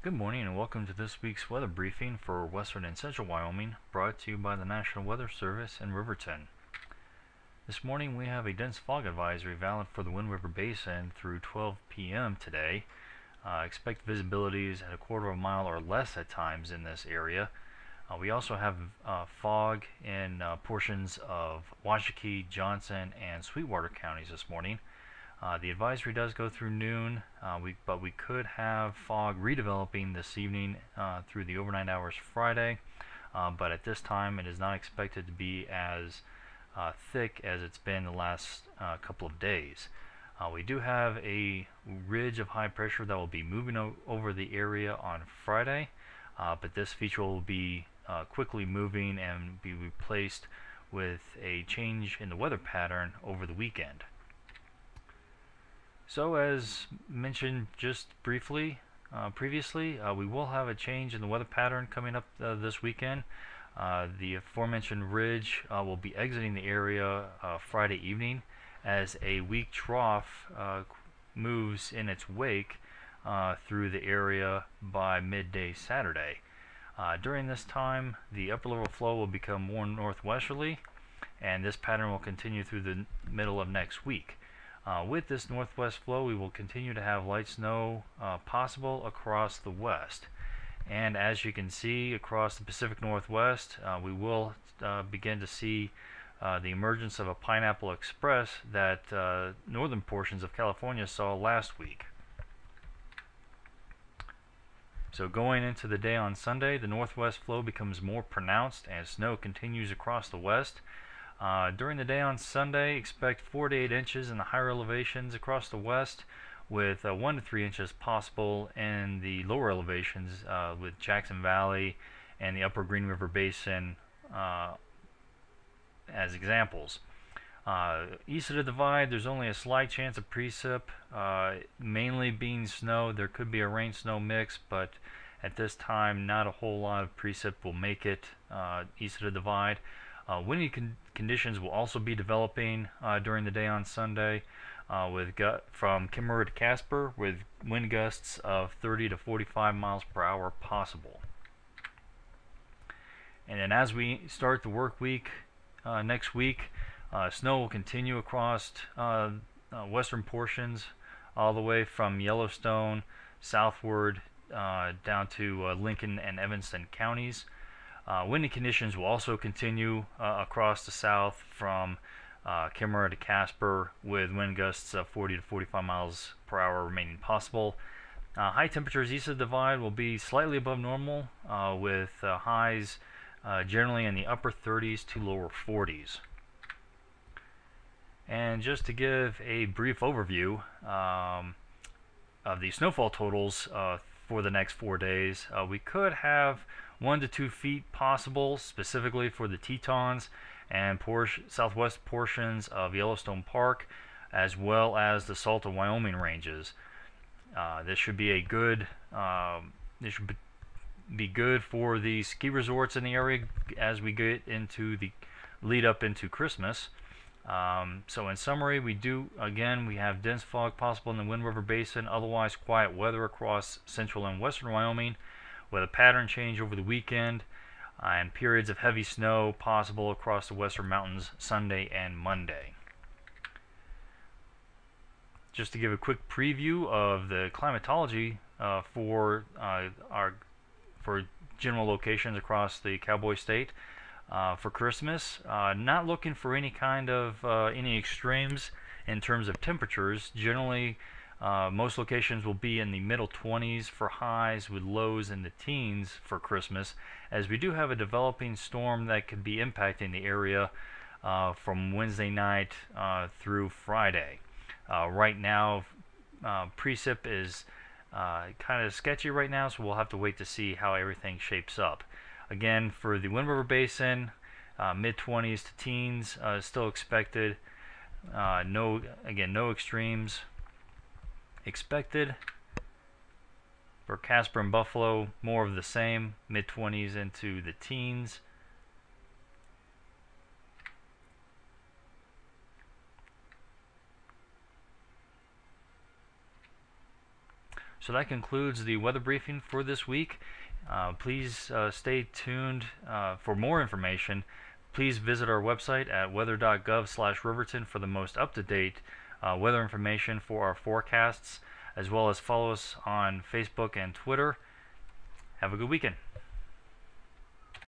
Good morning and welcome to this week's weather briefing for western and central Wyoming, brought to you by the National Weather Service in Riverton. This morning we have a dense fog advisory valid for the Wind River Basin through 12 p.m. today. Expect visibilities at a quarter of a mile or less at times in this area. We also have fog in portions of Washakie, Johnson, and Sweetwater counties this morning. The advisory does go through noon, but we could have fog redeveloping this evening through the overnight hours Friday, but at this time it is not expected to be as thick as it's been the last couple of days. We do have a ridge of high pressure that will be moving over the area on Friday, but this feature will be quickly moving and be replaced with a change in the weather pattern over the weekend. So as mentioned just briefly previously, we will have a change in the weather pattern coming up this weekend. The aforementioned ridge will be exiting the area Friday evening as a weak trough moves in its wake through the area by midday Saturday. During this time, the upper level flow will become more northwesterly, and this pattern will continue through the middle of next week. With this northwest flow, we will continue to have light snow possible across the west. And as you can see across the Pacific Northwest, we will begin to see the emergence of a pineapple express that northern portions of California saw last week. So going into the day on Sunday, the northwest flow becomes more pronounced as snow continues across the west. During the day on Sunday, expect 4 to 8 inches in the higher elevations across the west, with 1 to 3 inches possible in the lower elevations with Jackson Valley and the upper Green River Basin as examples. East of the divide, there's only a slight chance of precip, mainly being snow. There could be a rain-snow mix, but at this time not a whole lot of precip will make it east of the divide. Windy conditions will also be developing during the day on Sunday from Kimmerer to Casper, with wind gusts of 30 to 45 miles per hour possible. And then as we start the work week next week, snow will continue across western portions all the way from Yellowstone southward down to Lincoln and Evanston counties. Windy conditions will also continue across the south from Kimmerer to Casper, with wind gusts of 40 to 45 miles per hour remaining possible. High temperatures east of the divide will be slightly above normal, with highs generally in the upper 30s to lower 40s. And just to give a brief overview of the snowfall totals for the next 4 days, we could have 1 to 2 feet possible, specifically for the Tetons and southwest portions of Yellowstone Park, as well as the Salt of Wyoming ranges. This should be a good. This should be good for the ski resorts in the area as we get into the lead up into Christmas. So in summary, we have dense fog possible in the Wind River Basin, otherwise quiet weather across central and western Wyoming, with a pattern change over the weekend, and periods of heavy snow possible across the western mountains Sunday and Monday. Just to give a quick preview of the climatology for general locations across the Cowboy State for Christmas, not looking for any kind of any extremes in terms of temperatures. Generally, most locations will be in the middle 20s for highs, with lows in the teens for Christmas, as we do have a developing storm that could be impacting the area from Wednesday night through Friday. Right now, precip is kind of sketchy right now, so we'll have to wait to see how everything shapes up. Again, for the Wind River Basin, mid-20s to teens is still expected. No extremes expected. For Casper and Buffalo, more of the same, mid-20s into the teens. So that concludes the weather briefing for this week. Please stay tuned for more information. Please visit our website at weather.gov/Riverton for the most up-to-date weather information for our forecasts, as well as follow us on Facebook and Twitter. Have a good weekend.